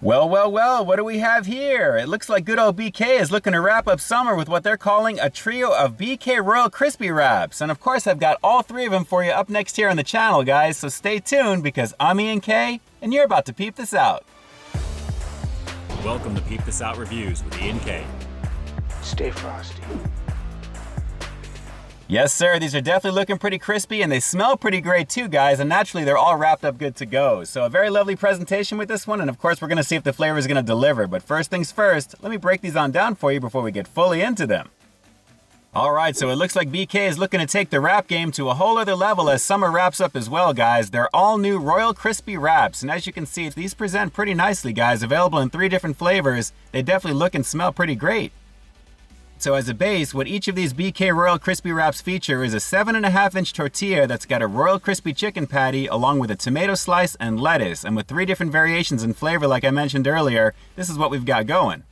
Well, what do we have here? It looks like good old BK is looking to wrap up summer with what they're calling a trio of BK Royal Crispy Wraps. And of course, I've got all three of them for you up next here on the channel, guys, so stay tuned because I'm Ian K, and you're about to peep this out. Welcome to Peep This Out Reviews with Ian K. Stay frosty. Yes, sir, these are definitely looking pretty crispy and they smell pretty great too, guys, and naturally they're all wrapped up good to go. So a very lovely presentation with this one, and of course we're gonna see if the flavor is gonna deliver. But first things first, let me break these on down for you before we get fully into them. All right, so it looks like BK is looking to take the wrap game to a whole other level as summer wraps up as well, guys. They're all new Royal Crispy Wraps, and as you can see, these present pretty nicely, guys. Available in 3 different flavors. They definitely look and smell pretty great. So as a base, what each of these BK Royal Crispy Wraps feature is a 7.5-inch tortilla that's got a Royal Crispy chicken patty along with a tomato slice and lettuce. And with 3 different variations in flavor like I mentioned earlier, this is what we've got going.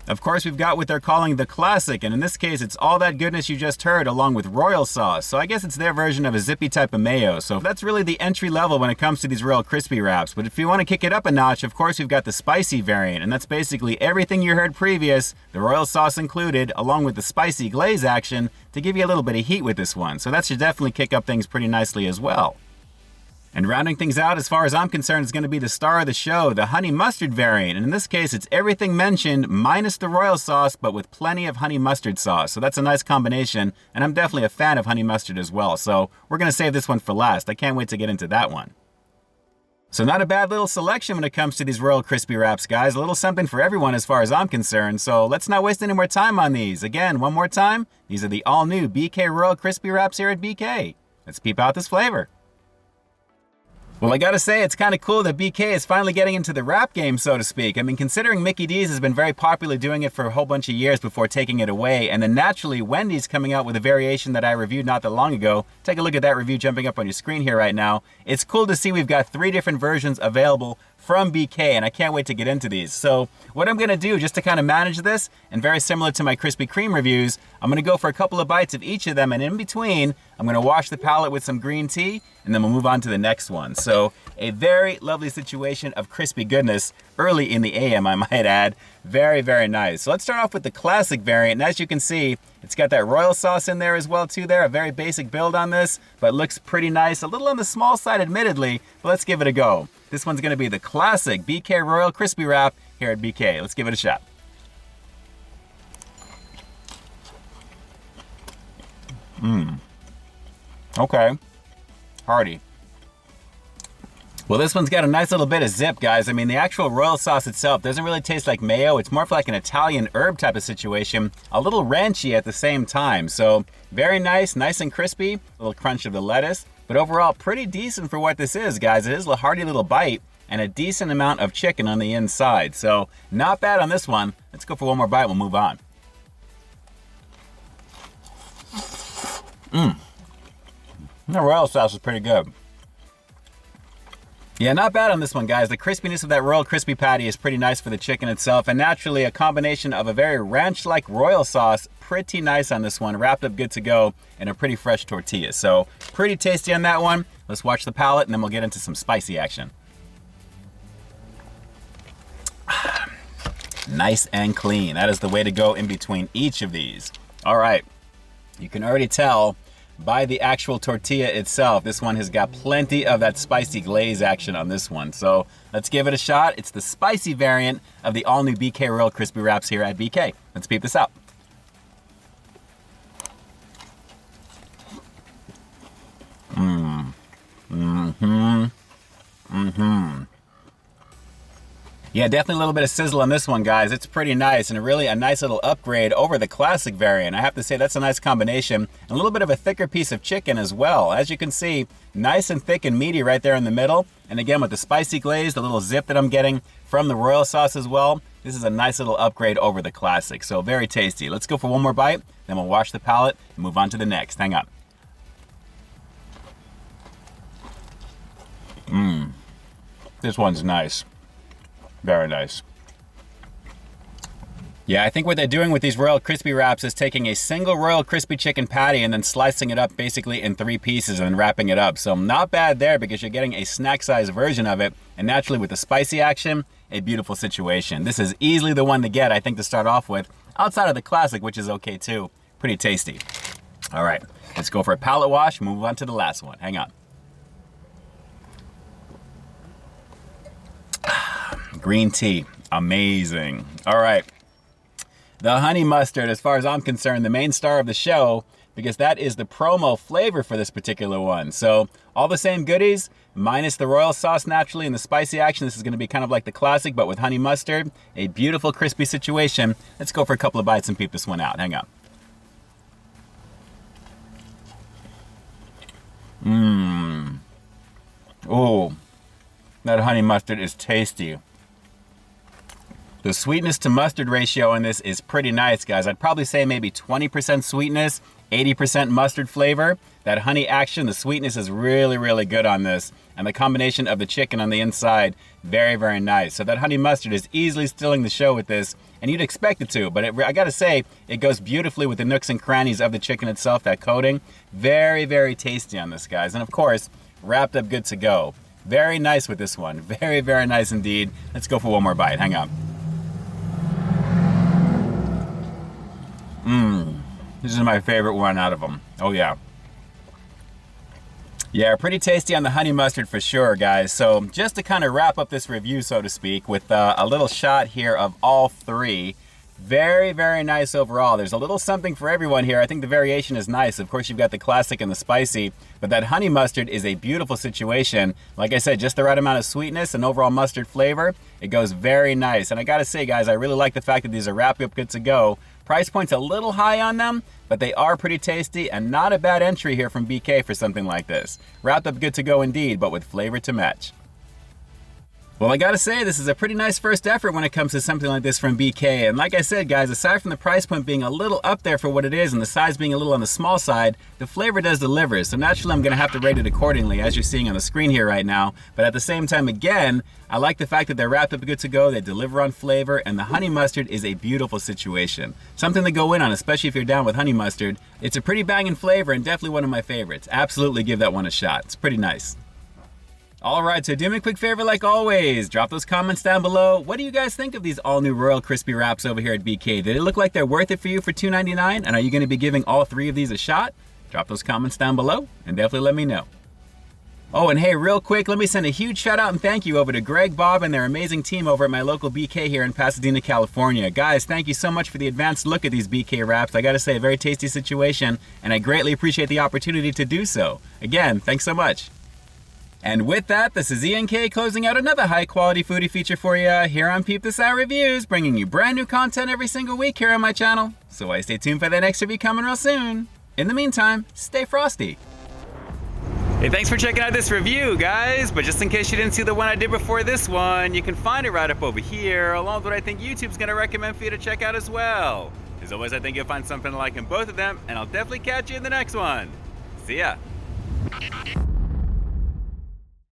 Of course, we've got what they're calling the classic, and in this case, it's all that goodness you just heard along with royal sauce. So I guess it's their version of a zippy type of mayo. So that's really the entry level when it comes to these Royal Crispy Wraps. But if you want to kick it up a notch, of course, we've got the spicy variant, and that's basically everything you heard previous, the royal sauce included, along with the spicy glaze action to give you a little bit of heat with this one. So that should definitely kick up things pretty nicely as well. And rounding things out, as far as I'm concerned, is going to be the star of the show, the honey mustard variant. And in this case, it's everything mentioned minus the royal sauce, but with plenty of honey mustard sauce. So that's a nice combination, and I'm definitely a fan of honey mustard as well. So we're going to save this one for last. I can't wait to get into that one. So not a bad little selection when it comes to these Royal Crispy Wraps, guys. A little something for everyone as far as I'm concerned. So let's not waste any more time on these. Again, one more time, these are the all-new BK Royal Crispy Wraps here at BK. Let's peep out this flavor. Well, I gotta say, it's kind of cool that BK is finally getting into the wrap game, so to speak. I mean, considering Mickey D's has been very popular doing it for a whole bunch of years before taking it away, and then naturally Wendy's coming out with a variation that I reviewed not that long ago. Take a look at that review jumping up on your screen here right now. It's cool to see we've got 3 different versions available from BK, and I can't wait to get into these. So what I'm gonna do, just to kind of manage this, and very similar to my Krispy Kreme reviews, I'm gonna go for a couple of bites of each of them, and in between, I'm gonna wash the palate with some green tea, and then we'll move on to the next one. So a very lovely situation of crispy goodness early in the AM, I might add. Very, very nice. So let's start off with the classic variant, and as you can see, it's got that royal sauce in there as well too there, a very basic build on this, but looks pretty nice. A little on the small side admittedly, but let's give it a go. This one's gonna be the classic BK Royal Crispy Wrap here at BK. Let's give it a shot. Okay, hearty. Well, this one's got a nice little bit of zip, guys. I mean, the actual royal sauce itself doesn't really taste like mayo. It's more of like an Italian herb type of situation, a little ranchy at the same time. So very nice, nice and crispy, a little crunch of the lettuce, but overall pretty decent for what this is, guys. It is a hearty little bite and a decent amount of chicken on the inside. So not bad on this one. Let's go for one more bite, we'll move on. The royal sauce is pretty good. Yeah, not bad on this one, guys. The crispiness of that Royal Crispy patty is pretty nice for the chicken itself, and naturally a combination of a very ranch-like royal sauce, pretty nice on this one, wrapped up good to go, and a pretty fresh tortilla. So pretty tasty on that one. Let's watch the palate, and then we'll get into some spicy action. Nice and clean. That is the way to go in between each of these. All right, you can already tell by the actual tortilla itself, this one has got plenty of that spicy glaze action on this one. So let's give it a shot. It's the spicy variant of the all-new BK Royal Crispy Wraps here at BK. Let's peep this out. Yeah, definitely a little bit of sizzle on this one, guys. It's pretty nice and really a nice little upgrade over the classic variant. I have to say that's a nice combination. And a little bit of a thicker piece of chicken as well. As you can see, nice and thick and meaty right there in the middle. And again, with the spicy glaze, the little zip that I'm getting from the royal sauce as well, this is a nice little upgrade over the classic. So very tasty. Let's go for one more bite, then we'll wash the palate and move on to the next. Hang on. This one's nice. Very nice. Yeah, I think what they're doing with these Royal Crispy Wraps is taking a single Royal Crispy chicken patty and then slicing it up basically in 3 pieces and wrapping it up. So not bad there because you're getting a snack size version of it. And naturally with the spicy action, a beautiful situation. This is easily the one to get, I think, to start off with, outside of the classic, which is okay too. Pretty tasty. All right, let's go for a palate wash, move on to the last one. Hang on. Green tea, amazing. All right, the honey mustard, as far as I'm concerned, the main star of the show, because that is the promo flavor for this particular one. So all the same goodies, minus the royal sauce naturally and the spicy action. This is going to be kind of like the classic, but with honey mustard. A beautiful crispy situation. Let's go for a couple of bites and peep this one out. Hang on. Oh, that honey mustard is tasty. The sweetness to mustard ratio in this is pretty nice, guys. I'd probably say maybe 20% sweetness, 80% mustard flavor. That honey action, the sweetness is really, really good on this. And the combination of the chicken on the inside, very, very nice. So that honey mustard is easily stealing the show with this, and you'd expect it to, but I gotta say, it goes beautifully with the nooks and crannies of the chicken itself, that coating. Very, very tasty on this, guys. And of course, wrapped up good to go. Very nice with this one. Very, very nice indeed. Let's go for one more bite. Hang on. This is my favorite one out of them. Oh yeah. Yeah, pretty tasty on the honey mustard for sure, guys. So just to kind of wrap up this review, so to speak, with a little shot here of all three. Very, very nice overall. There's a little something for everyone here. I think the variation is nice. Of course, you've got the classic and the spicy, but that honey mustard is a beautiful situation. Like I said, just the right amount of sweetness and overall mustard flavor. It goes very nice. And I gotta say, guys, I really like the fact that these are wrapped up good to go. Price point's a little high on them, but they are pretty tasty and not a bad entry here from BK for something like this. Wrapped up good to go indeed, but with flavor to match. Well, I gotta say, this is a pretty nice first effort when it comes to something like this from BK. And like I said, guys, aside from the price point being a little up there for what it is and the size being a little on the small side, the flavor does deliver. So naturally, I'm gonna have to rate it accordingly, as you're seeing on the screen here right now. But at the same time, again, I like the fact that they're wrapped up good to go, they deliver on flavor, and the honey mustard is a beautiful situation. Something to go in on, especially if you're down with honey mustard. It's a pretty banging flavor and definitely one of my favorites. Absolutely give that one a shot. It's pretty nice. All right, so do me a quick favor like always. Drop those comments down below. What do you guys think of these all new Royal Crispy Wraps over here at BK? Did it look like they're worth it for you for $2.99? And are you gonna be giving all three of these a shot? Drop those comments down below and definitely let me know. Oh, and hey, real quick, let me send a huge shout out and thank you over to Greg, Bob, and their amazing team over at my local BK here in Pasadena, California. Guys, thank you so much for the advanced look at these BK wraps. I gotta say, a very tasty situation, and I greatly appreciate the opportunity to do so. Again, thanks so much. And with that, this is ENK closing out another high-quality foodie feature for you here on Peep This Out Reviews, bringing you brand new content every single week here on my channel. So stay tuned for that next review coming real soon. In the meantime, stay frosty. Hey, thanks for checking out this review, guys. But just in case you didn't see the one I did before this one, you can find it right up over here, along with what I think YouTube's gonna recommend for you to check out as well. As always, I think you'll find something to like in both of them, and I'll definitely catch you in the next one. See ya.